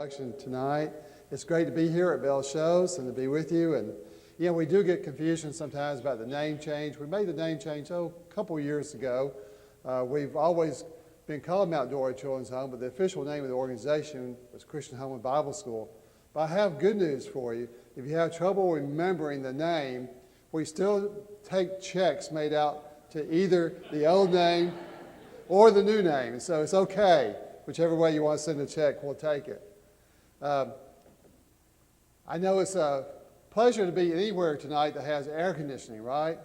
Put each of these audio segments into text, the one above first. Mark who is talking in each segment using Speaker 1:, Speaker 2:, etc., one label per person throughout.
Speaker 1: Tonight. It's great to be here at Bell Shoals and to be with you. And we do get confusion sometimes about the name change. We made the name change a couple years ago. We've always been called Mount Dora Children's Home, but the official name of the organization was Christian Home and Bible School. But I have good news for you. If you have trouble remembering the name, we still take checks made out to either the old name or the new name. And so it's okay. Whichever way you want to send a check, we'll take it. I know it's a pleasure to be anywhere tonight that has air conditioning, right?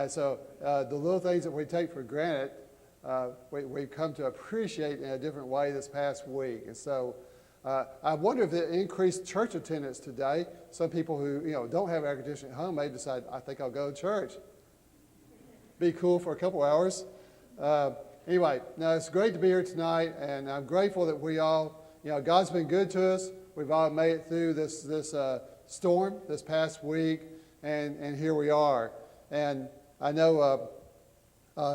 Speaker 1: So the little things that we take for granted, we've come to appreciate in a different way this past week. And so I wonder if the increased church attendance today, some people who don't have air conditioning at home may decide, I think I'll go to church. Be cool for a couple hours. Anyway, no, it's great to be here tonight, and I'm grateful that we all, God's been good to us. We've all made it through this storm this past week, and here we are. And I know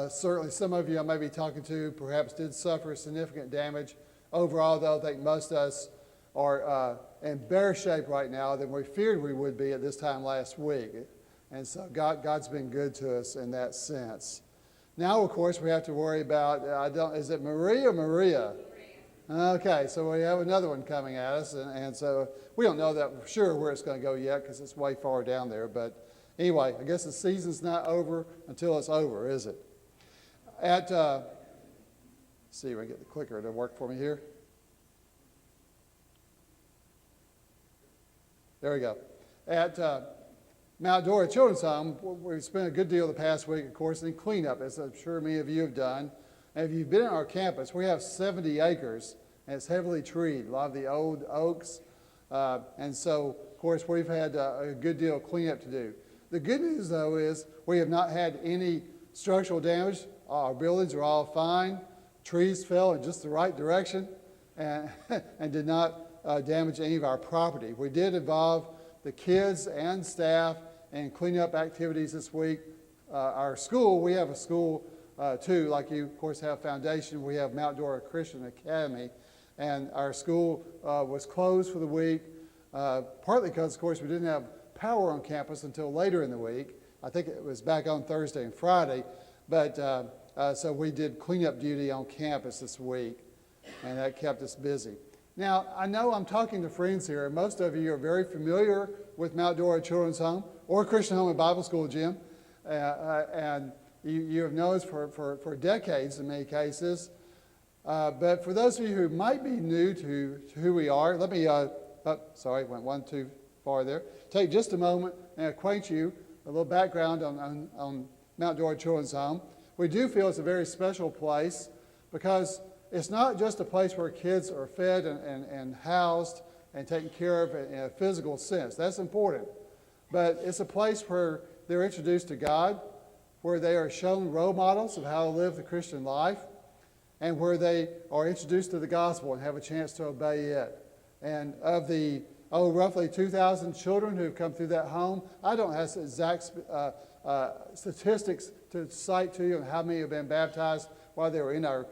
Speaker 1: certainly some of you I may be talking to perhaps did suffer significant damage. Overall, though, I think most of us are in better shape right now than we feared we would be at this time last week. And so God's been good to us in that sense. Now, of course, we have to worry about, is it Maria or Maria? Okay, so we have another one coming at us, and so we don't know that for sure where it's going to go yet because it's way far down there. But anyway, I guess the season's not over until it's over, is it? Let's see if I can get the clicker to work for me here. There we go. At Mount Dora Children's Home, we've spent a good deal the past week, of course, in cleanup, as I'm sure many of you have done. And if you've been on our campus, we have 70 acres, and it's heavily treed, a lot of the old oaks. And so, of course, we've had a good deal of cleanup to do. The good news, though, is we have not had any structural damage. Our buildings are all fine. Trees fell in just the right direction and did not damage any of our property. We did involve the kids and staff in cleanup activities this week. Our school, we have a school too, like you, of course, have Foundation. We have Mount Dora Christian Academy, and our school was closed for the week, partly because, of course, we didn't have power on campus until later in the week. I think it was back on Thursday and Friday, but so we did cleanup duty on campus this week, and that kept us busy. Now, I know I'm talking to friends here, and most of you are very familiar with Mount Dora Children's Home or Christian Home and Bible School, Jim, and you have known us for decades in many cases. But for those of you who might be new to who we are, let me, went one too far there. Take just a moment and acquaint you a little background on Mount Dora Children's Home. We do feel it's a very special place because it's not just a place where kids are fed and housed and taken care of in a physical sense. That's important. But it's a place where they're introduced to God, where they are shown role models of how to live the Christian life, and where they are introduced to the gospel and have a chance to obey it. And of the roughly 2,000 children who have come through that home, I don't have exact statistics to cite to you on how many have been baptized while they were in our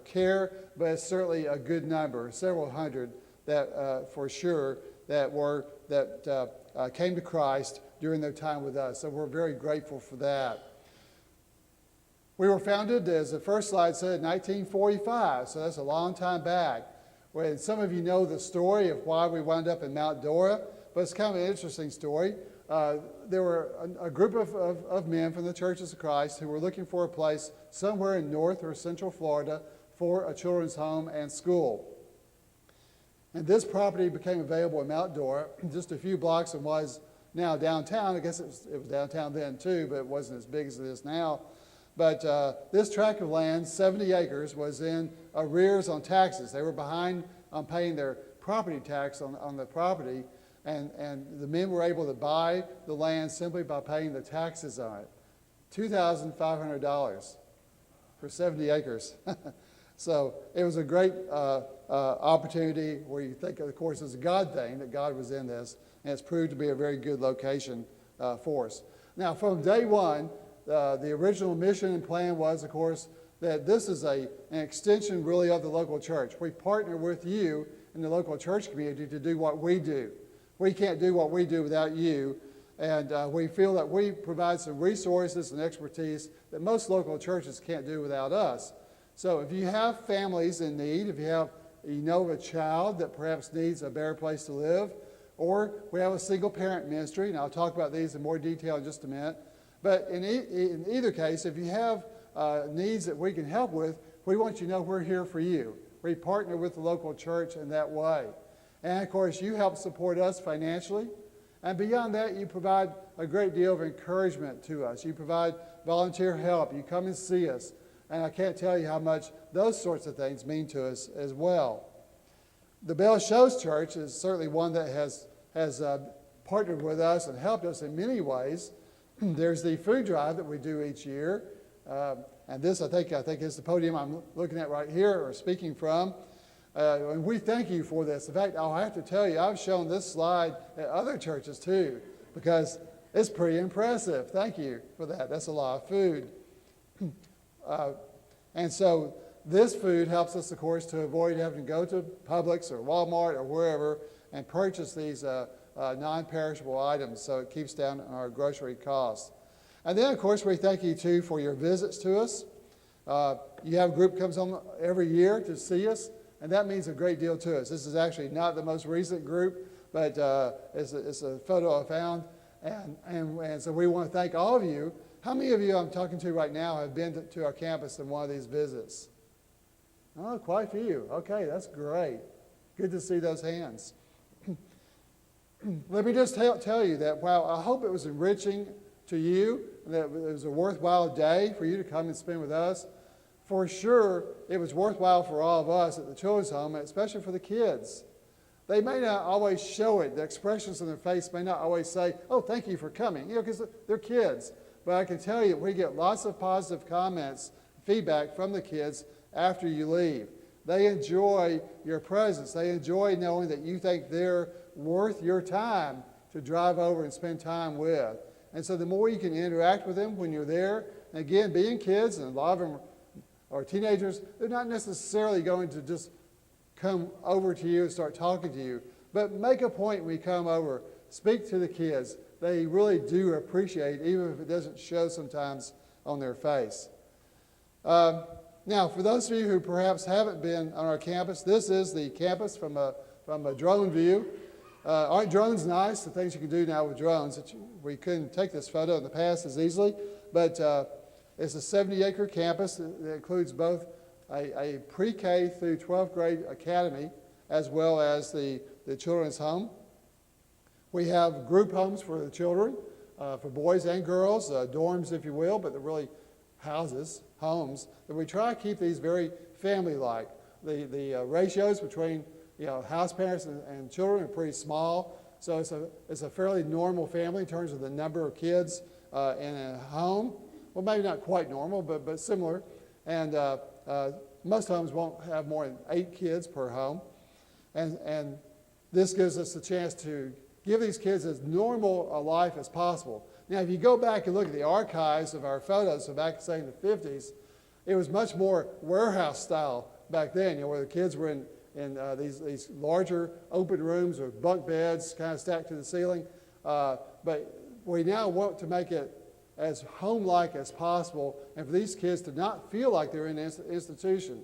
Speaker 1: care, but it's certainly a good number, several hundred that for sure that came to Christ during their time with us. So we're very grateful for that. We were founded, as the first slide said, in 1945, so that's a long time back. When some of you know the story of why we wound up in Mount Dora, but it's kind of an interesting story. There were a group of men from the Churches of Christ who were looking for a place somewhere in North or Central Florida for a children's home and school. And this property became available in Mount Dora, just a few blocks from what is now downtown. I guess it was downtown then too, but it wasn't as big as it is now. But this tract of land, 70 acres, was in arrears on taxes. They were behind on paying their property tax on the property, and the men were able to buy the land simply by paying the taxes on it. $2,500 for 70 acres. So it was a great opportunity where you think, of course, it's a God thing, that God was in this, and it's proved to be a very good location for us. Now, from day one, the original mission and plan was, of course, that this is an extension really of the local church. We partner with you in the local church community to do what we do. We can't do what we do without you, and we feel that we provide some resources and expertise that most local churches can't do without us. So if you have families in need, if you know of a child that perhaps needs a better place to live, or we have a single parent ministry, and I'll talk about these in more detail in just a minute. But in either case, if you have needs that we can help with, we want you to know we're here for you. We partner with the local church in that way. And of course, you help support us financially. And beyond that, you provide a great deal of encouragement to us. You provide volunteer help. You come and see us. And I can't tell you how much those sorts of things mean to us as well. The Bell Shoals Church is certainly one that has partnered with us and helped us in many ways. There's the food drive that we do each year. And this, I think is the podium I'm looking at right here or speaking from. And we thank you for this. In fact, I'll have to tell you, I've shown this slide at other churches too, because it's pretty impressive. Thank you for that. That's a lot of food. And so this food helps us, of course, to avoid having to go to Publix or Walmart or wherever and purchase these non-perishable items, so it keeps down our grocery costs. And then, of course, we thank you, too, for your visits to us. You have a group comes on every year to see us, and that means a great deal to us. This is actually not the most recent group, but it's a photo I found, and so we want to thank all of you. How many of you I'm talking to right now have been to our campus in one of these visits? Oh, quite a few. Okay, that's great. Good to see those hands. Let me just tell you that while I hope it was enriching to you, that it was a worthwhile day for you to come and spend with us, for sure it was worthwhile for all of us at the children's home, especially for the kids. They may not always show it. The expressions on their face may not always say, oh, thank you for coming, because they're kids. But I can tell you, we get lots of positive comments, feedback from the kids after you leave. They enjoy your presence. They enjoy knowing that you think they're worth your time to drive over and spend time with. And so the more you can interact with them when you're there, and again, being kids, and a lot of them are teenagers, they're not necessarily going to just come over to you and start talking to you. But make a point when you come over, speak to the kids. They really do appreciate, even if it doesn't show sometimes on their face. Now, for those of you who perhaps haven't been on our campus, this is the campus from a drone view. Aren't drones nice? The things you can do now with drones. We couldn't take this photo in the past as easily, but it's a 70-acre campus that includes both a pre-K through 12th grade academy as well as the children's home. We have group homes for the children, for boys and girls, dorms if you will, but they're really houses, homes, that we try to keep these very family-like. The ratios between house parents and children are pretty small, so it's a fairly normal family in terms of the number of kids in a home. Well, maybe not quite normal, but similar. And most homes won't have more than 8 kids per home. And this gives us a chance to give these kids as normal a life as possible. Now, if you go back and look at the archives of our photos from back, say, in the 50s, it was much more warehouse style back then, where the kids were in these larger open rooms with bunk beds kind of stacked to the ceiling. But we now want to make it as home-like as possible, and for these kids to not feel like they're in an institution,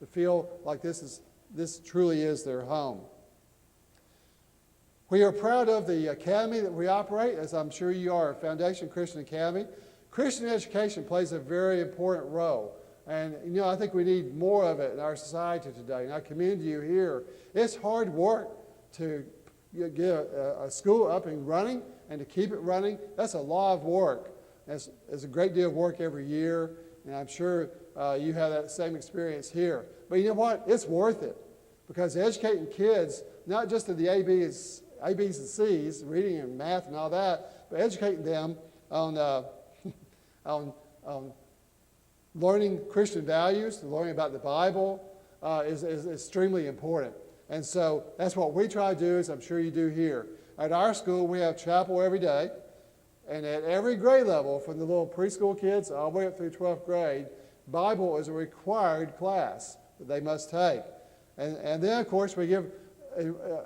Speaker 1: to feel like this truly is their home. We are proud of the academy that we operate, as I'm sure you are, Foundation Christian Academy. Christian education plays a very important role. And, I think we need more of it in our society today. And I commend you here. It's hard work to get a school up and running and to keep it running. That's a lot of work. It's a great deal of work every year. And I'm sure you have that same experience here. But you know what? It's worth it. Because educating kids, not just in the AB's and C's, reading and math and all that, but educating them on learning Christian values, learning about the Bible is extremely important. And so that's what we try to do, as I'm sure you do here. At our school, we have chapel every day. And at every grade level, from the little preschool kids all the way up through 12th grade, Bible is a required class that they must take. And then, of course, we give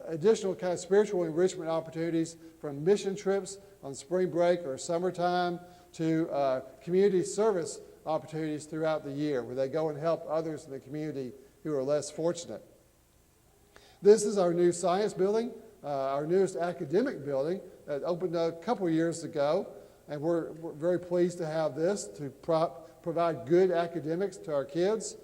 Speaker 1: additional kind of spiritual enrichment opportunities from mission trips on spring break or summertime to community service opportunities throughout the year where they go and help others in the community who are less fortunate. This is our new science building, our newest academic building that opened a couple years ago, and we're very pleased to have this to provide good academics to our kids.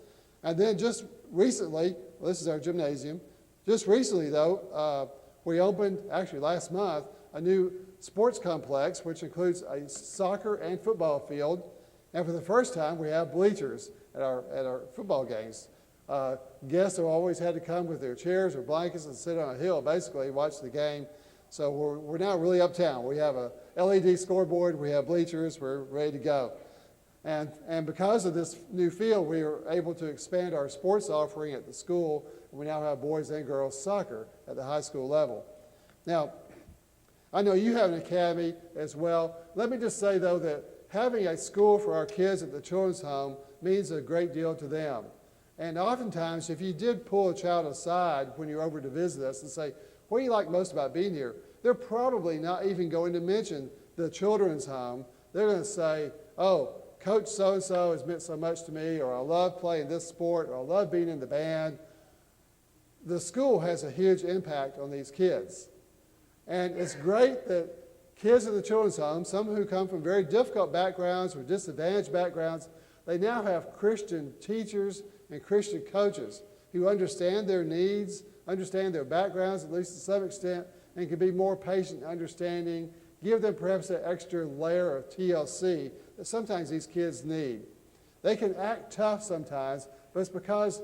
Speaker 1: And then just recently, well, this is our gymnasium. Just recently, though, we opened, actually last month, a new sports complex, which includes a soccer and football field. And for the first time, we have bleachers at our football games. Guests have always had to come with their chairs or blankets and sit on a hill, basically, watch the game. So we're now really uptown. We have a LED scoreboard, we have bleachers, we're ready to go. And because of this new field, we were able to expand our sports offering at the school. And we now have boys and girls soccer at the high school level. Now, I know you have an academy as well. Let me just say, though, that having a school for our kids at the children's home means a great deal to them. And oftentimes, if you did pull a child aside when you're over to visit us and say, what do you like most about being here? They're probably not even going to mention the children's home. They're going to say, oh, Coach so-and-so has meant so much to me, or I love playing this sport, or I love being in the band. The school has a huge impact on these kids. And it's great that kids in the children's home, some who come from very difficult backgrounds or disadvantaged backgrounds, they now have Christian teachers and Christian coaches who understand their needs, understand their backgrounds, at least to some extent, and can be more patient and understanding, give them perhaps that extra layer of TLC that sometimes these kids need. They can act tough sometimes, but it's because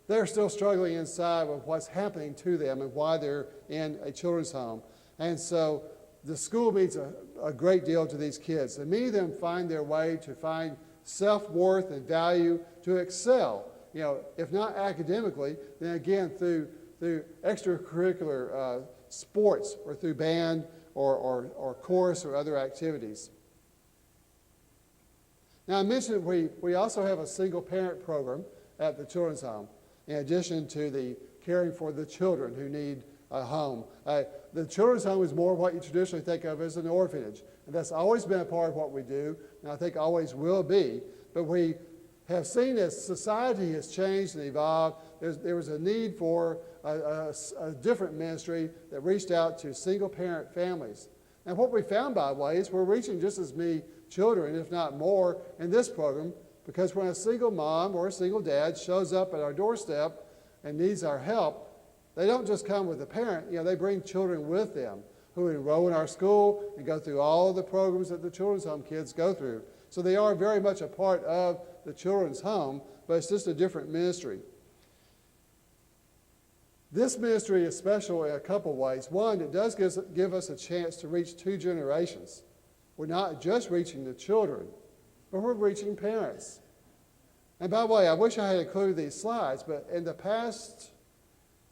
Speaker 1: they're still struggling inside with what's happening to them and why they're in a children's home. And so the school means a great deal to these kids. And many of them find their way to find self-worth and value to excel. You know, if not academically, then again through extracurricular sports or through band or chorus or other activities. Now, I mentioned we also have a single parent program at the children's home, in addition to the caring for the children who need a home. The children's home is more what you traditionally think of as an orphanage, and that's always been a part of what we do, and I think always will be. But we have seen as society has changed and evolved, there was a need for a different ministry that reached out to single-parent families. And what we found, by the way, is we're reaching just as many children, if not more, in this program, because when a single mom or a single dad shows up at our doorstep and needs our help, they don't just come with a parent, they bring children with them who enroll in our school and go through all of the programs that the children's home kids go through. So they are very much a part of the children's home, but it's just a different ministry. This ministry is special in a couple ways. One, it does give us a chance to reach two generations. We're not just reaching the children, but we're reaching parents. And by the way, I wish I had included these slides, but in the past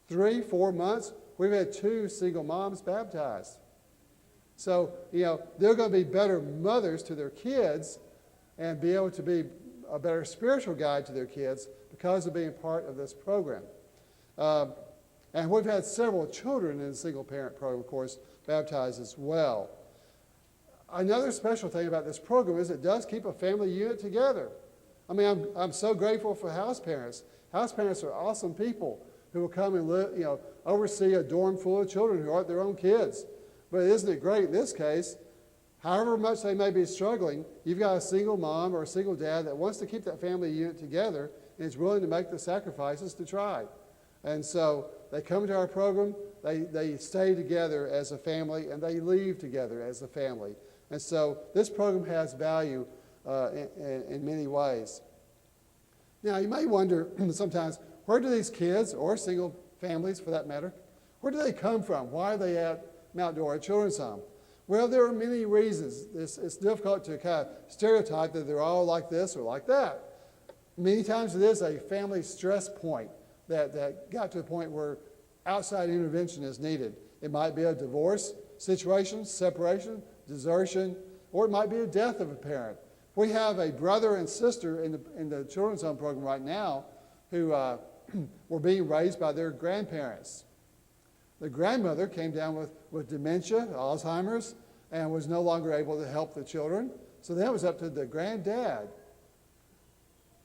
Speaker 1: 3-4 months, we've had 2 single moms baptized. So, they're going to be better mothers to their kids and be able to be a better spiritual guide to their kids because of being part of this program. And we've had several children in the single parent program, of course, baptized as well. Another special thing about this program is it does keep a family unit together. I mean, I'm so grateful for house parents. House parents are awesome people who will come and oversee a dorm full of children who aren't their own kids. But isn't it great in this case, however much they may be struggling, you've got a single mom or a single dad that wants to keep that family unit together and is willing to make the sacrifices to try. And so they come to our program, they stay together as a family, and they leave together as a family. And so this program has value in many ways. Now, you may wonder sometimes, where do these kids, or single families for that matter, where do they come from? Why are they at Mount Dora Children's Home? Well, there are many reasons. It's difficult to kind of stereotype that they're all like this or like that. Many times it is a family stress point that got to the point where outside intervention is needed. It might be a divorce situation, separation, desertion, or it might be a death of a parent. We have a brother and sister in the children's home program right now who were being raised by their grandparents. The grandmother came down with dementia, Alzheimer's, and was no longer able to help the children. So then it was up to the granddad.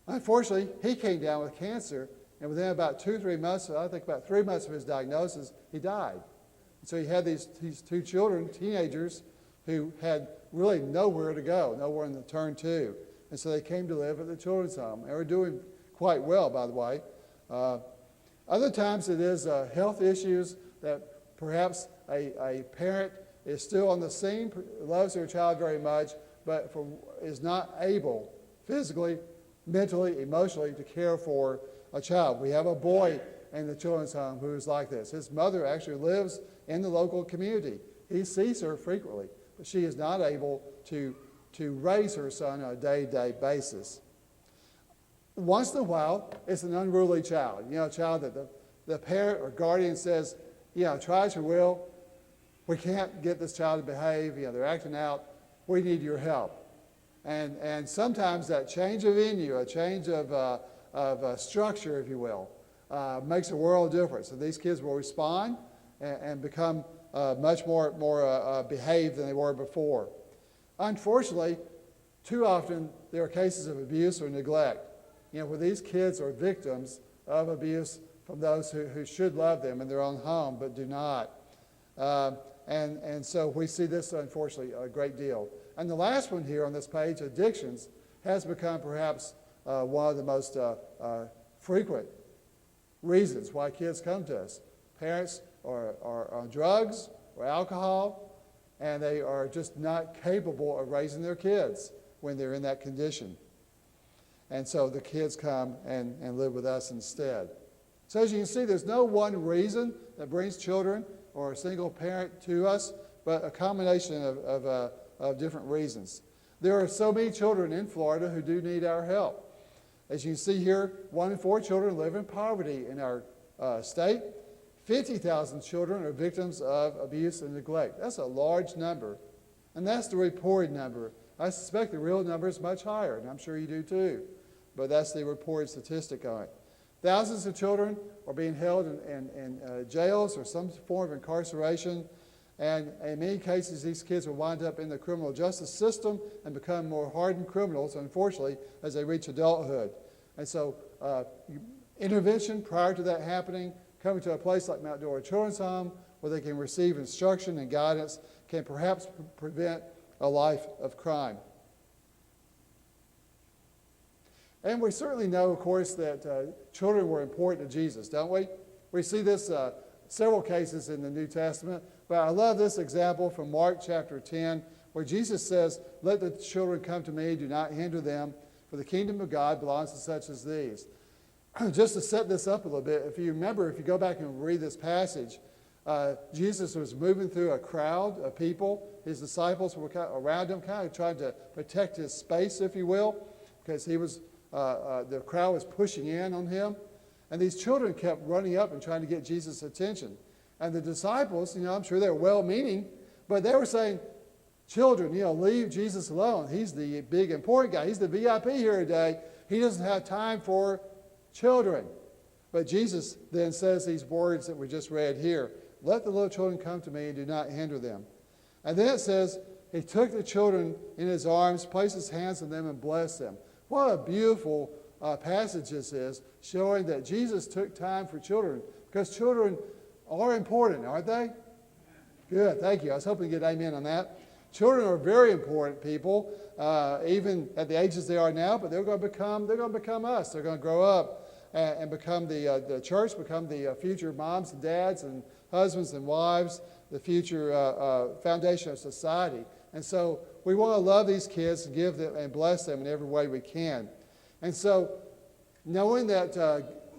Speaker 1: Unfortunately, he came down with cancer, and within about 2 or 3 months, I think about 3 months of his diagnosis, he died. And so he had these 2 children, teenagers, who had really nowhere to go, nowhere to turn to. And so they came to live at the children's home. They were doing quite well, by the way. Other times it is health issues that perhaps a parent is still on the scene, loves their child very much, but is not able physically, mentally, emotionally to care for a child. We have a boy in the children's home who is like this. His mother actually lives in the local community. He sees her frequently, but she is not able to raise her son on a day-to-day basis. Once in a while, it's an unruly child. A child that the parent or guardian says, try as you will, we can't get this child to behave. They're acting out. We need your help. And sometimes that change of venue, a change of structure, if you will, makes a world of difference. And these kids will respond and become much more behaved than they were before. Unfortunately, too often there are cases of abuse or neglect, where these kids are victims of abuse from those who should love them in their own home but do not. And so we see this, unfortunately, a great deal. And the last one here on this page, addictions, has become perhaps one of the most frequent reasons why kids come to us. Parents are on drugs or alcohol, and they are just not capable of raising their kids when they're in that condition. And so the kids come and live with us instead. So as you can see, there's no one reason that brings children or a single parent to us, but a combination of different reasons. There are so many children in Florida who do need our help. As you can see here, 1 in 4 children live in poverty in our state. 50,000 children are victims of abuse and neglect. That's a large number, and that's the reported number. I suspect the real number is much higher, and I'm sure you do too, but that's the reported statistic on it. Thousands of children are being held in jails or some form of incarceration, and in many cases these kids will wind up in the criminal justice system and become more hardened criminals, unfortunately, as they reach adulthood. And so intervention prior to that happening, coming to a place like Mount Dora Children's Home where they can receive instruction and guidance, can perhaps prevent a life of crime. And we certainly know, of course, that children were important to Jesus, don't we? We see this several cases in the New Testament, but I love this example from Mark chapter 10, where Jesus says, "Let the children come to me, do not hinder them, for the kingdom of God belongs to such as these." Just to set this up a little bit, if you remember, if you go back and read this passage, Jesus was moving through a crowd of people. His disciples were around him, kind of trying to protect his space, if you will, because he was the crowd was pushing in on him. And these children kept running up and trying to get Jesus' attention. And the disciples, I'm sure they were well-meaning, but they were saying, "Children, leave Jesus alone. He's the big important guy. He's the VIP here today. He doesn't have time for children." But Jesus then says these words that we just read here, "Let the little children come to me and do not hinder them." And then it says, he took the children in his arms, placed his hands on them, and blessed them. What a beautiful passage this is, showing that Jesus took time for children, because children are important, aren't they? Good, thank you. I was hoping to get amen on that. Children are very important people, even at the ages they are now, but they're going to become us. They're going to grow up and become the church, become the future moms and dads and husbands and wives, the future foundation of society. And so we want to love these kids and give them and bless them in every way we can. And so knowing that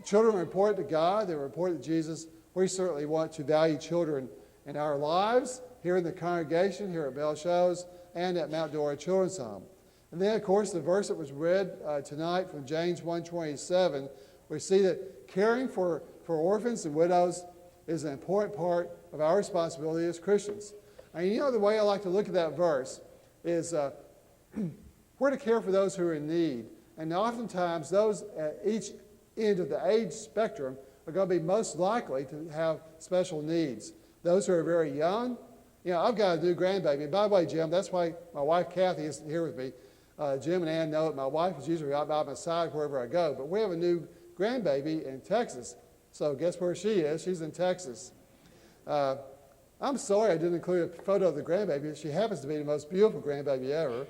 Speaker 1: children are important to God, they're important to Jesus, we certainly want to value children in our lives, here in the congregation, here at Bell Shoals, and at Mount Dora Children's Home. And then, of course, the verse that was read tonight from James 1:27, we see that caring for orphans and widows is an important part of our responsibility as Christians. And the way I like to look at that verse is we're to care for those who are in need. And oftentimes, those each end of the age spectrum are going to be most likely to have special needs. Those who are very young, I've got a new grandbaby. And by the way, Jim, that's why my wife Kathy isn't here with me. Jim and Ann know it. My wife is usually right by my side wherever I go. But we have a new grandbaby in Texas. So guess where she is? She's in Texas. I'm sorry I didn't include a photo of the grandbaby. She happens to be the most beautiful grandbaby ever.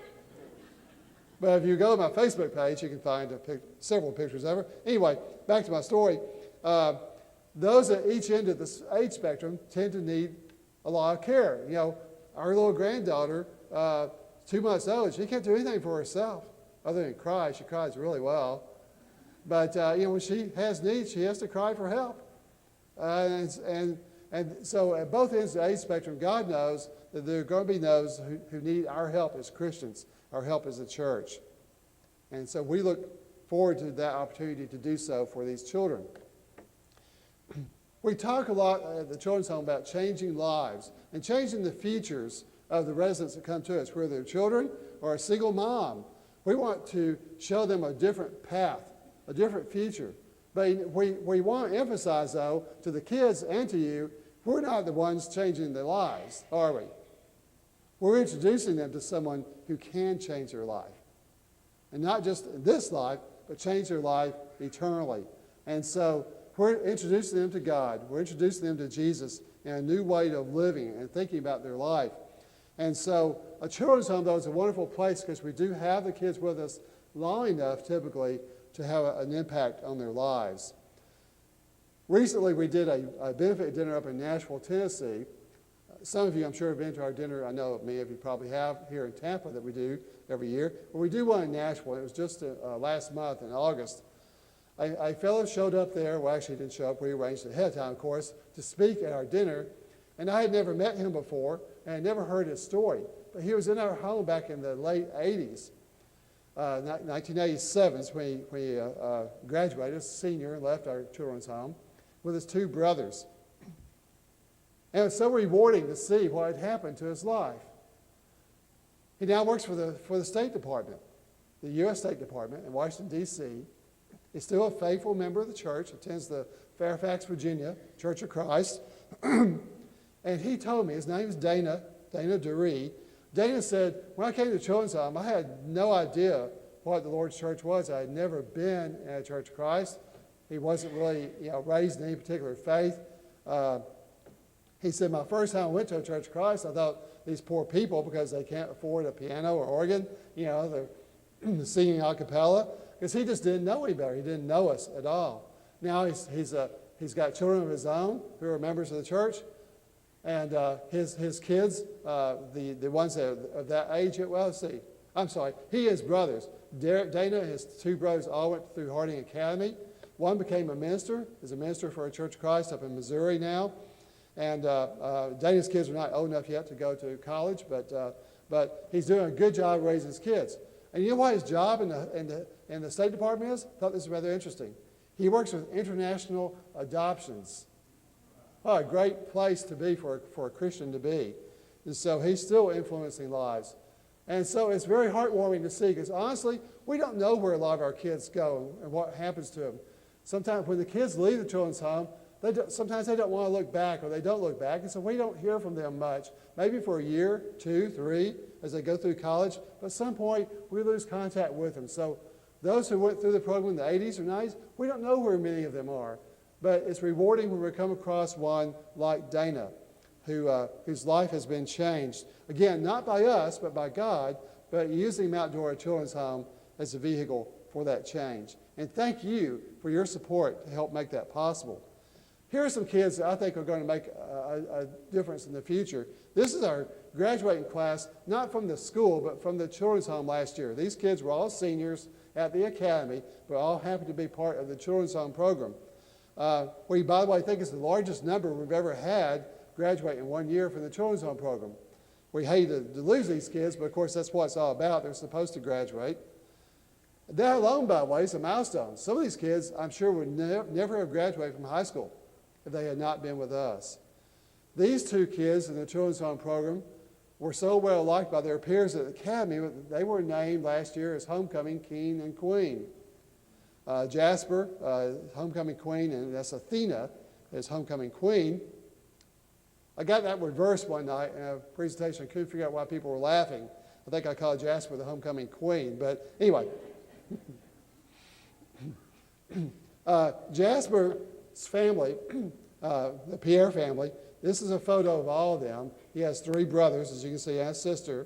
Speaker 1: But if you go to my Facebook page, you can find several pictures of her. Anyway, back to my story. Those at each end of the age spectrum tend to need a lot of care. Our little granddaughter, 2 months old, she can't do anything for herself other than cry. She cries really well. But, when she has needs, she has to cry for help. And so at both ends of the age spectrum, God knows that there are going to be those who need our help as Christians, our help as a church. And so we look forward to that opportunity to do so for these children. We talk a lot at the Children's Home about changing lives and changing the features of the residents that come to us, whether they're children or a single mom. We want to show them a different path, a different future. But we want to emphasize, though, to the kids and to you, we're not the ones changing their lives, are we? We're introducing them to someone who can change their life. And not just in this life, but change their life eternally. And so we're introducing them to God. We're introducing them to Jesus and a new way of living and thinking about their life. And so a children's home, though, is a wonderful place because we do have the kids with us long enough, typically, to have an impact on their lives. Recently, we did a benefit dinner up in Nashville, Tennessee. Some of you, I'm sure, have been to our dinner. I know many of you probably have here in Tampa that we do every year. But we do one in Nashville. It was just last month in August. A fellow showed up there. Well, actually, he didn't show up. We arranged it ahead of time, of course, to speak at our dinner. And I had never met him before, and I never heard his story. But he was in our home back in the late 80s. 1987 is when he graduated as a senior and left our children's home with his 2 brothers. And it was so rewarding to see what had happened to his life. He now works for the State Department, the U.S. State Department in Washington, D.C. He's still a faithful member of the church, attends the Fairfax, Virginia Church of Christ. And he told me, his name is Dana Dora. Dana said, when I came to Children's Home, I had no idea what the Lord's church was. I had never been in a Church of Christ. He wasn't really raised in any particular faith. He said, my first time I went to a Church of Christ, I thought these poor people, because they can't afford a piano or organ, they're singing a cappella, because he just didn't know any better. He didn't know us at all. Now he's got children of his own who are members of the church. And his kids, the ones that are of that age, well, let's see. I'm sorry, he has brothers. Dana and his 2 brothers all went through Harding Academy. One became a minister, is a minister for a Church of Christ up in Missouri now. And Dana's kids are not old enough yet to go to college, but he's doing a good job raising his kids. And you know what his job in the State Department is? I thought this was rather interesting. He works with international adoptions. Oh, a great place to be for a Christian to be. And so he's still influencing lives. And so it's very heartwarming to see, because honestly, we don't know where a lot of our kids go and what happens to them. Sometimes when the kids leave the children's home, sometimes they don't want to look back, or they don't look back, and so we don't hear from them much. Maybe for a year, 2, 3, as they go through college, but at some point we lose contact with them. So those who went through the program in the 80s or 90s, we don't know where many of them are. But it's rewarding when we come across one like Dana, whose life has been changed. Again, not by us, but by God, but using Mount Dora Children's Home as a vehicle for that change. And thank you for your support to help make that possible. Here are some kids that I think are going to make a difference in the future. This is our graduating class, not from the school, but from the children's home last year. These kids were all seniors at the academy, but all happened to be part of the children's home program. We, by the way, think it's the largest number we've ever had graduate in 1 year from the children's home program. We hate to lose these kids, but of course that's what it's all about. They're supposed to graduate. That alone, by the way, is a milestone. Some of these kids, I'm sure, would never have graduated from high school if they had not been with us. These 2 kids in the children's home program were so well liked by their peers at the academy that they were named last year as homecoming king and queen. Jasper, homecoming queen, and that's Athena as homecoming queen. I got that reversed one night in a presentation. I couldn't figure out why people were laughing. I think I called Jasper the homecoming queen. But anyway, Jasper's family, the Pierre family, this is a photo of all of them. He has 3 brothers, as you can see, and a sister.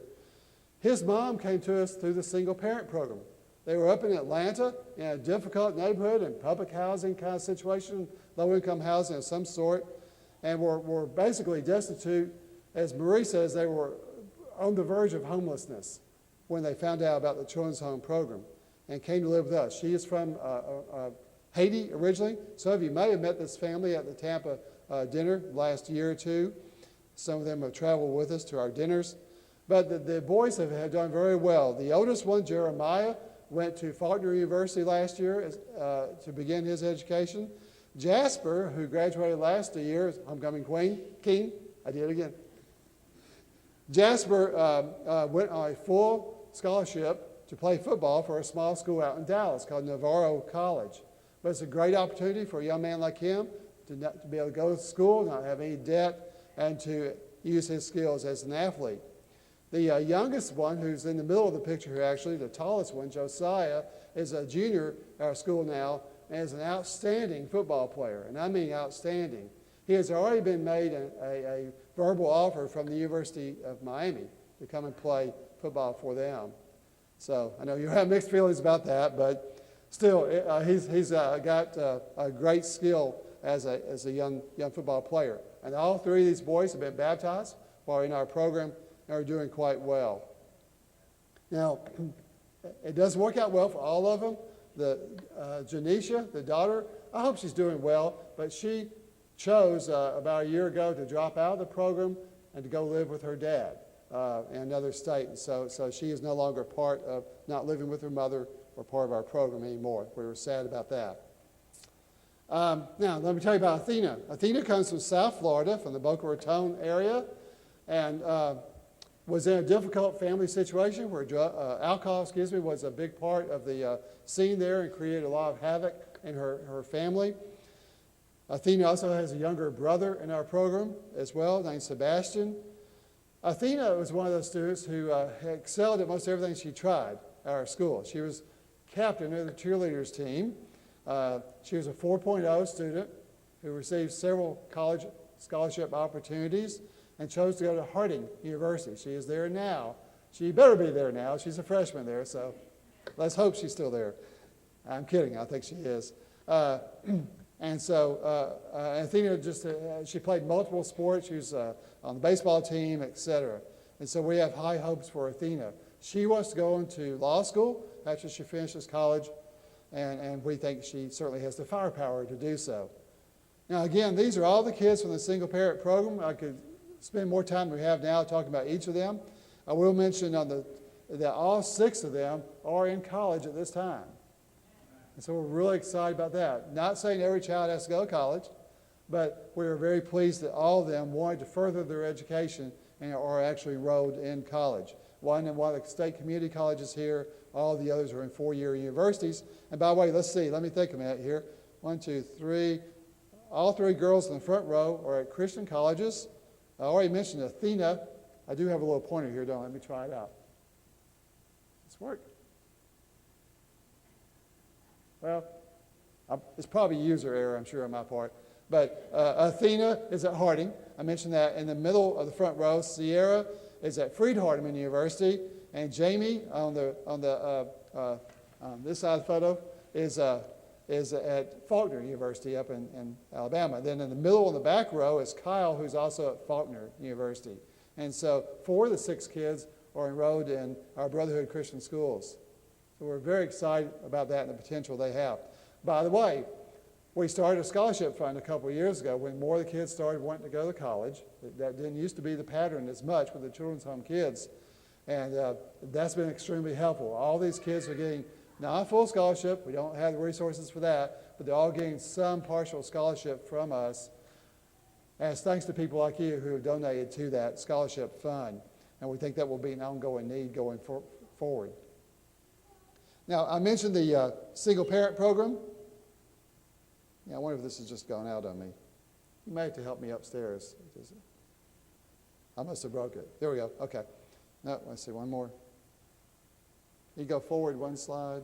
Speaker 1: His mom came to us through the single parent program. They were up in Atlanta in a difficult neighborhood and public housing kind of situation, low-income housing of some sort, and were basically destitute. As Marie says, they were on the verge of homelessness when they found out about the Children's Home program and came to live with us. She is from Haiti originally. Some of you may have met this family at the Tampa dinner last year or two. Some of them have traveled with us to our dinners. But the boys have done very well. The oldest one, Jeremiah, went to Faulkner University last year to begin his education. Jasper, who graduated last year, homecoming king, I did it again. Jasper went on a full scholarship to play football for a small school out in Dallas called Navarro College. But it's a great opportunity for a young man like him to be able to go to school, not have any debt, and to use his skills as an athlete. The youngest one, who's in the middle of the picture here actually, the tallest one, Josiah, is a junior at our school now and is an outstanding football player, and I mean outstanding. He has already been made a verbal offer from the University of Miami to come and play football for them. So I know you have mixed feelings about that, but still, he's got a great skill as a young football player. And all 3 of these boys have been baptized while in our program and are doing quite well. Now, it doesn't work out well for all of them. Janisha, the daughter, I hope she's doing well, but she chose about a year ago to drop out of the program and to go live with her dad in another state. And so she is no longer part of not living with her mother or part of our program anymore. We were sad about that. Now, let me tell you about Athena. Athena comes from South Florida, from the Boca Raton area, and was in a difficult family situation where alcohol, was a big part of the scene there and created a lot of havoc in her family. Athena also has a younger brother in our program as well, named Sebastian. Athena was one of those students who excelled at most everything she tried at our school. She was captain of the cheerleaders team. She was a 4.0 student who received several college scholarship opportunities and chose to go to Harding University. She is there now. She better be there now. She's a freshman there, so let's hope she's still there. I'm kidding. I think she is. And so Athena she played multiple sports. She was on the baseball team, etc. And so we have high hopes for Athena. She wants to go into law school after she finishes college, and we think she certainly has the firepower to do so. Now, again, these are all the kids from the single parent program. I could spend more time than we have now talking about each of them. I will mention that all 6 of them are in college at this time. And so we're really excited about that. Not saying every child has to go to college, but we are very pleased that all of them wanted to further their education and are actually enrolled in college. One in one of the state community colleges here. All the others are in 4-year universities. And by the way, let me think a minute here. 1, 2, 3. All 3 girls in the front row are at Christian colleges. I already mentioned Athena. I do have a little pointer here, don't I? Let me try it out. It's work. Well, it's probably user error, I'm sure, on my part. But Athena is at Harding. I mentioned that. In the middle of the front row, Sierra is at Freed-Hardeman University, and Jamie on this side of the photo is at Faulkner University up in Alabama. Then in the middle of the back row is Kyle, who's also at Faulkner University. And so 4 of the 6 kids are enrolled in our Brotherhood Christian schools. So we're very excited about that and the potential they have. By the way, we started a scholarship fund a couple of years ago when more of the kids started wanting to go to college. That didn't used to be the pattern as much with the Children's Home kids. And that's been extremely helpful. All these kids are getting not a full scholarship. We don't have the resources for that, but they're all getting some partial scholarship from us. And it's thanks to people like you who have donated to that scholarship fund. And we think that will be an ongoing need going forward. Now, I mentioned the single parent program. Yeah, I wonder if this has just gone out on me. You may have to help me upstairs. I must have broke it. There we go. Okay. No, let's see, one more. You go forward one slide.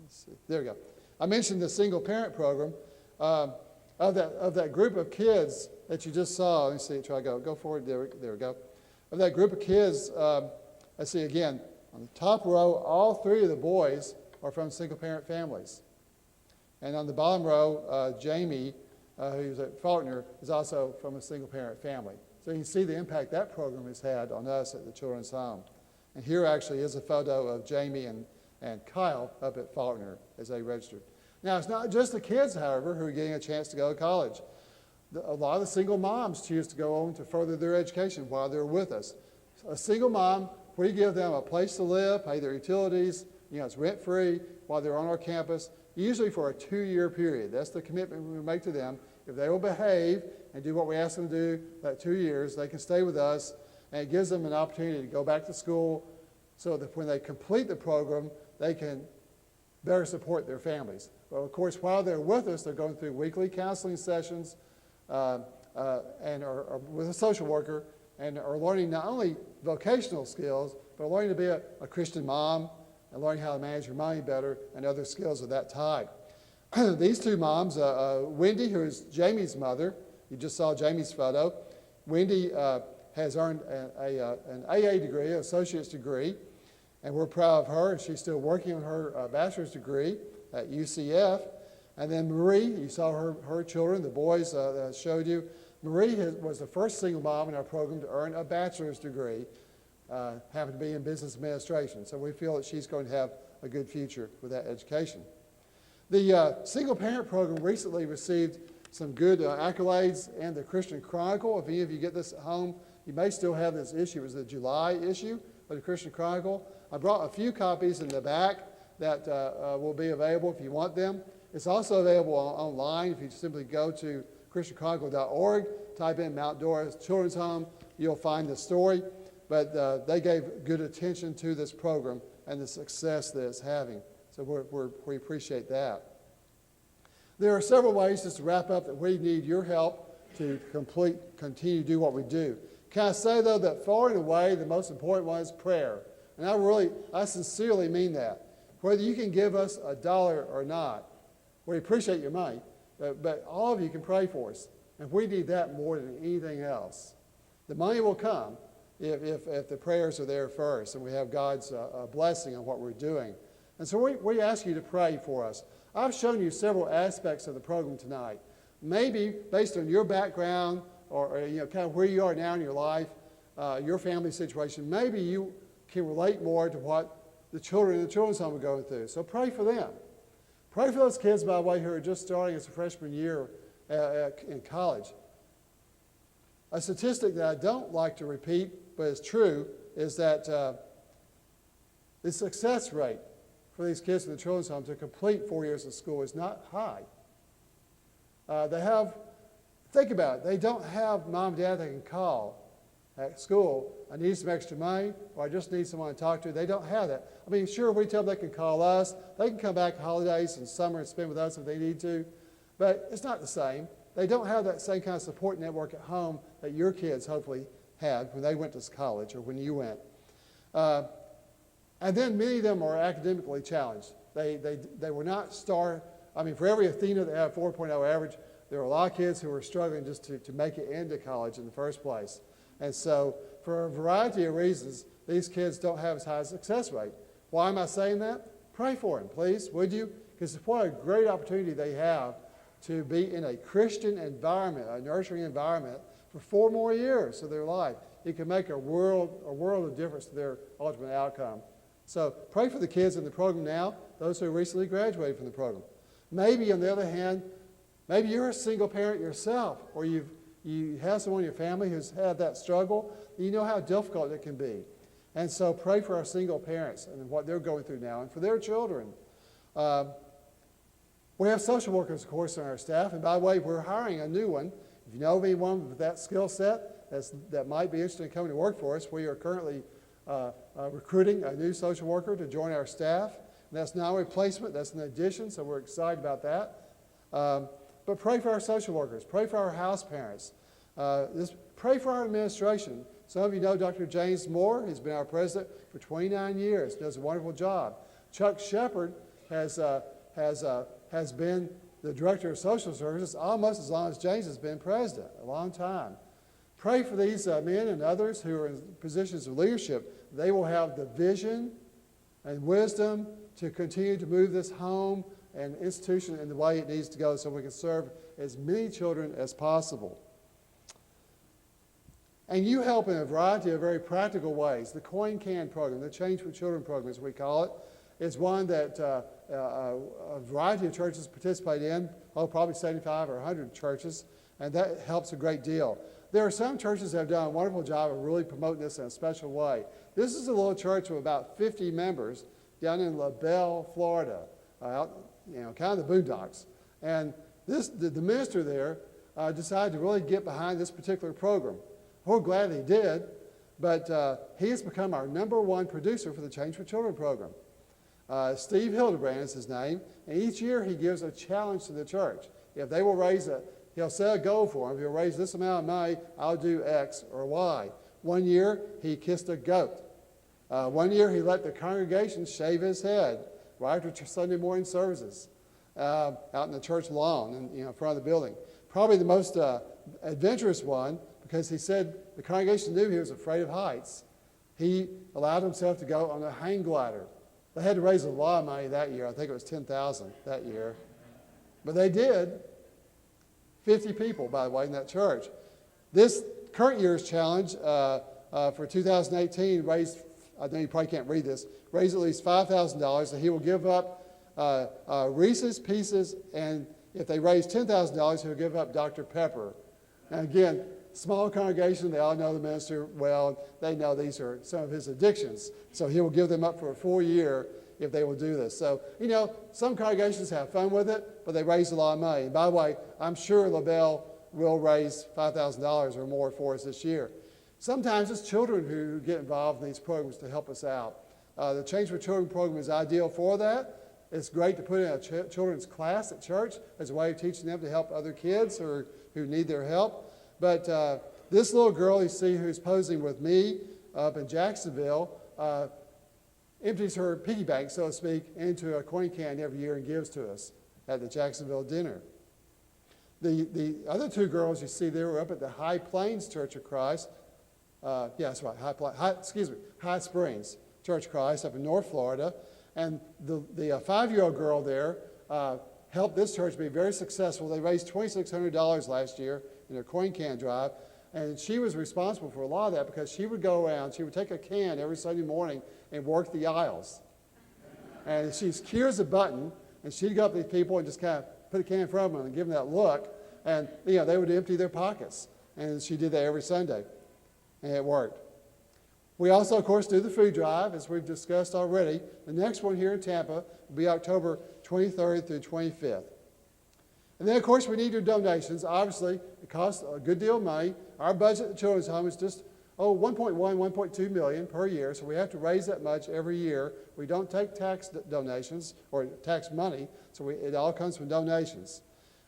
Speaker 1: Let's see. There we go. I mentioned the single parent program. Of that group of kids that you just saw, let me see, try to go forward. There we go. Of that group of kids, let's see again. On the top row, all three of the boys are from single-parent families. And on the bottom row, Jamie, who's at Faulkner, is also from a single-parent family. So you can see the impact that program has had on us at the Children's Home. And here actually is a photo of Jamie and Kyle up at Faulkner as they registered. Now, it's not just the kids, however, who are getting a chance to go to college. A lot of the single moms choose to go on to further their education while they're with us. A single mom, we give them a place to live, pay their utilities, it's rent-free while they're on our campus, usually for a 2-year period. That's the commitment we make to them. If they will behave and do what we ask them to do that 2 years, they can stay with us, and it gives them an opportunity to go back to school so that when they complete the program, they can better support their families. Well, of course, while they're with us, they're going through weekly counseling sessions and are with a social worker and are learning not only vocational skills, but learning to be a Christian mom and learning how to manage your money better and other skills of that type. These two moms, Wendy, who is Jamie's mother, you just saw Jamie's photo. Wendy has earned an AA degree, an associate's degree, and we're proud of her. She's still working on her bachelor's degree at UCF. And then Marie, you saw her children, the boys that I showed you. Marie was the first single mom in our program to earn a bachelor's degree, happened to be in business administration. So we feel that she's going to have a good future with that education. The single parent program recently received some good accolades in the Christian Chronicle. If any of you get this at home, you may still have this issue. It was the July issue of the Christian Chronicle. I brought a few copies in the back that will be available if you want them. It's also available online. If you simply go to christianchronicle.org, type in Mount Dora Children's Home, you'll find the story. But they gave good attention to this program and the success that it's having. So we appreciate that. There are several ways, just to wrap up, that we need your help to continue to do what we do. Can I say, though, that far and away the most important one is prayer. And I sincerely mean that. Whether you can give us $1 or not, we appreciate your money, but all of you can pray for us. And we need that more than anything else. The money will come if the prayers are there first and we have God's blessing on what we're doing. And so we ask you to pray for us. I've shown you several aspects of the program tonight. Maybe based on your background or kind of where you are now in your life, your family situation, maybe you can relate more to what the children in the children's home are going through. So pray for them. Pray for those kids, by the way, who are just starting as a freshman year in college. A statistic that I don't like to repeat, but it's true, is that the success rate for these kids in the children's home to complete 4 years of school is not high. Think about it, they don't have mom and dad they can call at school. I need some extra money, or I just need someone to talk to. They don't have that. I mean, sure, we tell them they can call us. They can come back holidays and summer and spend with us if they need to, but it's not the same. They don't have that same kind of support network at home that your kids hopefully had when they went to college or when you went. And then many of them are academically challenged. They were not for every Athena that had a 4.0 average, there are a lot of kids who are struggling just to make it into college in the first place. And so for a variety of reasons, these kids don't have as high a success rate. Why am I saying that? Pray for them, please, would you? Because what a great opportunity they have to be in a Christian environment, a nurturing environment, for 4 more years of their life. It can make a world of difference to their ultimate outcome. So pray for the kids in the program now, those who recently graduated from the program. Maybe, on the other hand, maybe you're a single parent yourself, or you have someone in your family who's had that struggle. You know how difficult it can be. And so pray for our single parents and what they're going through now and for their children. We have social workers, of course, on our staff. And by the way, we're hiring a new one. If you know of anyone with that skill set that might be interested in coming to work for us, we are currently recruiting a new social worker to join our staff. And that's not a replacement, that's an addition, so we're excited about that. But pray for our social workers, pray for our house parents, just pray for our administration. Some of you know Dr. James Moore. He's been our president for 29 years, does a wonderful job. Chuck Shepard has been the director of social services almost as long as James has been president, a long time. Pray for these men and others who are in positions of leadership. They will have the vision and wisdom to continue to move this home and institution in the way it needs to go so we can serve as many children as possible. And you help in a variety of very practical ways. The Coin Can program, the Change for Children program as we call it, is one that a variety of churches participate in, probably 75 or 100 churches, and that helps a great deal. There are some churches that have done a wonderful job of really promoting this in a special way. This is a little church of about 50 members down in La Belle, Florida, out, kind of the boondocks. And the minister there decided to really get behind this particular program. We're glad he did, but he has become our #1 producer for the Change for Children program. Steve Rd.Brandon is his name, and each year he gives a challenge to the church. If they will he'll set a goal for them. If he'll raise this amount of money, I'll do X or Y. One year, he kissed a goat. One year, he let the congregation shave his head right after Sunday morning services out in the church lawn and in front of the building. Probably the most adventurous one, because he said the congregation knew he was afraid of heights. He allowed himself to go on a hang glider. They had to raise a lot of money that year. I think it was $10,000 that year. But they did. 50 people, by the way, in that church. This current year's challenge for 2018 raised, I know you probably can't read this, raised at least $5,000 that he will give up Reese's Pieces, and if they raise $10,000, he'll give up Dr. Pepper. And again, small congregation, they all know the minister well. They know these are some of his addictions. So he will give them up for a full year if they will do this. So, some congregations have fun with it, but they raise a lot of money. And by the way, I'm sure La Belle will raise $5,000 or more for us this year. Sometimes it's children who get involved in these programs to help us out. The Change for Children program is ideal for that. It's great to put in a children's class at church as a way of teaching them to help other kids who need their help. But this little girl you see who's posing with me up in Jacksonville empties her piggy bank, so to speak, into a coin can every year and gives to us at the Jacksonville dinner. The other two girls you see there were up at the High Plains Church of Christ. That's right, High Springs Church of Christ up in North Florida. And the 5-year-old girl there helped this church be very successful. They raised $2,600 last year in their coin can drive. And she was responsible for a lot of that because she would go around, she would take a can every Sunday morning and work the aisles. And she's clear as a button, and she'd go up to these people and just kind of put a can in front of them and give them that look. And, they would empty their pockets. And she did that every Sunday. And it worked. We also, of course, do the food drive, as we've discussed already. The next one here in Tampa will be October 23rd through 25th. And then, of course, we need your donations. Obviously, it costs a good deal of money. Our budget at the Children's Home is just, 1.2 million per year, so we have to raise that much every year. We don't take tax donations or tax money, so it all comes from donations.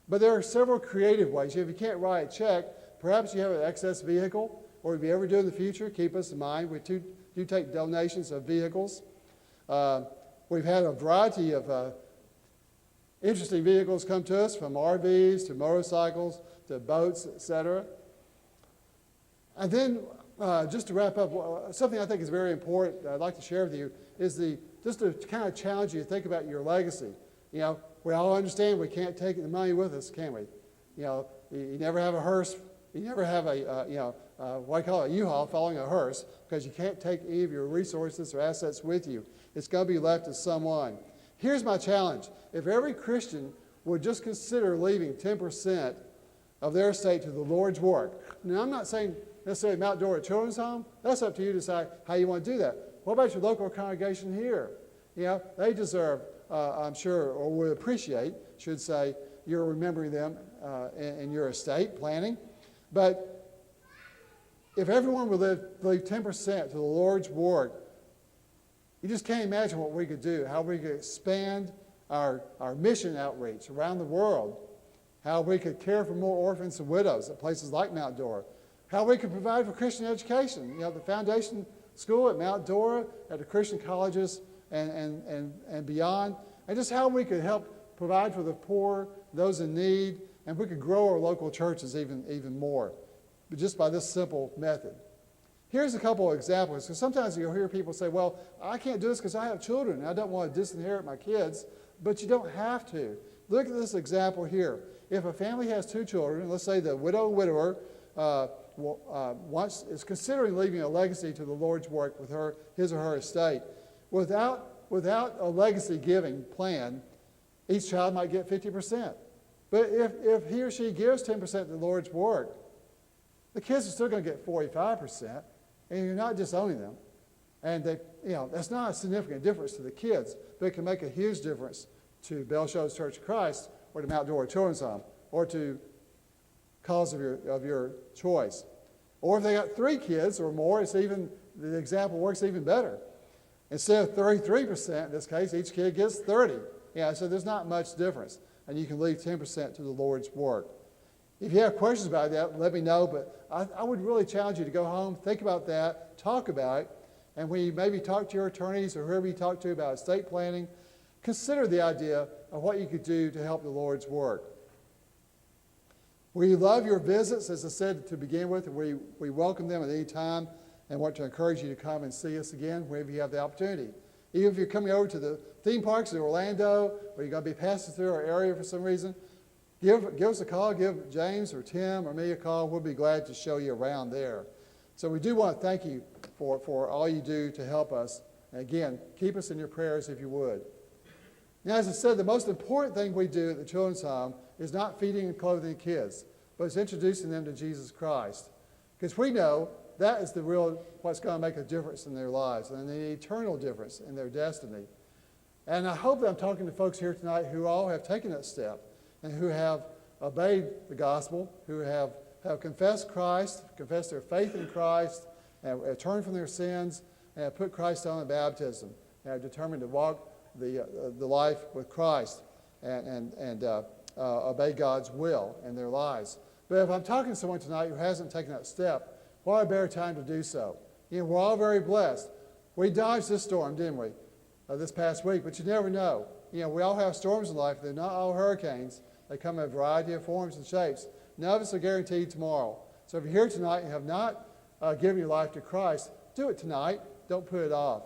Speaker 1: But there are several creative ways. If you can't write a check, perhaps you have an excess vehicle, or if you ever do in the future, keep us in mind. We do take donations of vehicles. We've had a variety of interesting vehicles come to us, from RVs to motorcycles to boats, etc. And then, just to wrap up, something I think is very important that I'd like to share with you is just to kind of challenge you to think about your legacy. We all understand we can't take the money with us, can we? You never have a hearse. You never have a U-Haul following a hearse, because you can't take any of your resources or assets with you. It's going to be left to someone. Here's my challenge. If every Christian would just consider leaving 10% of their estate to the Lord's work. Now, I'm not saying necessarily Mount Dora Children's Home. That's up to you to decide how you want to do that. What about your local congregation here? They deserve, I'm sure, or would appreciate, should say, you're remembering them in your estate planning. But If everyone would leave 10% to the Lord's work, you just can't imagine what we could do, how we could expand our mission outreach around the world, how we could care for more orphans and widows at places like Mount Dora, how we could provide for Christian education, the foundation school at Mount Dora, at the Christian colleges and beyond, and just how we could help provide for the poor, those in need, and we could grow our local churches even more, but just by this simple method. Here's a couple of examples, because sometimes you'll hear people say, well, I can't do this because I have children, and I don't want to disinherit my kids, but you don't have to. Look at this example here. If a family has 2 children, let's say the widower is considering leaving a legacy to the Lord's work with his or her estate, without a legacy giving plan, each child might get 50%. But if he or she gives 10% to the Lord's work, the kids are still going to get 45%, and you're not disowning them. And that's not a significant difference to the kids, but it can make a huge difference to Shoals Church of Christ, or to Mount Dora Children's Home, or to cause of your choice. Or if they got 3 kids or more, the example works even better. Instead of 33%, in this case, each kid gets 30. So there's not much difference, and you can leave 10% to the Lord's work. If you have questions about that, let me know, but I would really challenge you to go home, think about that, talk about it, and when you maybe talk to your attorneys or whoever you talk to about estate planning, consider the idea of what you could do to help the Lord's work. We love your visits, as I said to begin with, and we welcome them at any time and want to encourage you to come and see us again whenever you have the opportunity. Even if you're coming over to the theme parks in Orlando, or you're going to be passing through our area for some reason, give us a call, give James or Tim or me a call. We'll be glad to show you around there. So we do want to thank you for all you do to help us. And again, keep us in your prayers if you would. Now, as I said, the most important thing we do at the Children's Home is not feeding and clothing kids, but it's introducing them to Jesus Christ. Because we know that is what's going to make a difference in their lives, and an eternal difference in their destiny. And I hope that I'm talking to folks here tonight who all have taken that step and who have obeyed the gospel, who have confessed Christ, confessed their faith in Christ, and turned from their sins, and have put Christ on in baptism, and are determined to walk the life with Christ and obey God's will in their lives. But if I'm talking to someone tonight who hasn't taken that step, what a better time to do so. We're all very blessed. We dodged this storm, didn't we, this past week, but you never know. We all have storms in life. They're not all hurricanes. They come in a variety of forms and shapes. None of us are guaranteed tomorrow. So if you're here tonight and have not given your life to Christ, do it tonight. Don't put it off.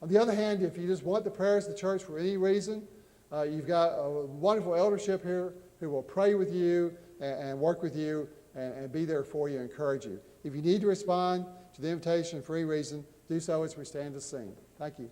Speaker 1: On the other hand, if you just want the prayers of the church for any reason, you've got a wonderful eldership here who will pray with you and work with you and be there for you and encourage you. If you need to respond to the invitation for any reason, do so as we stand to sing. Thank you.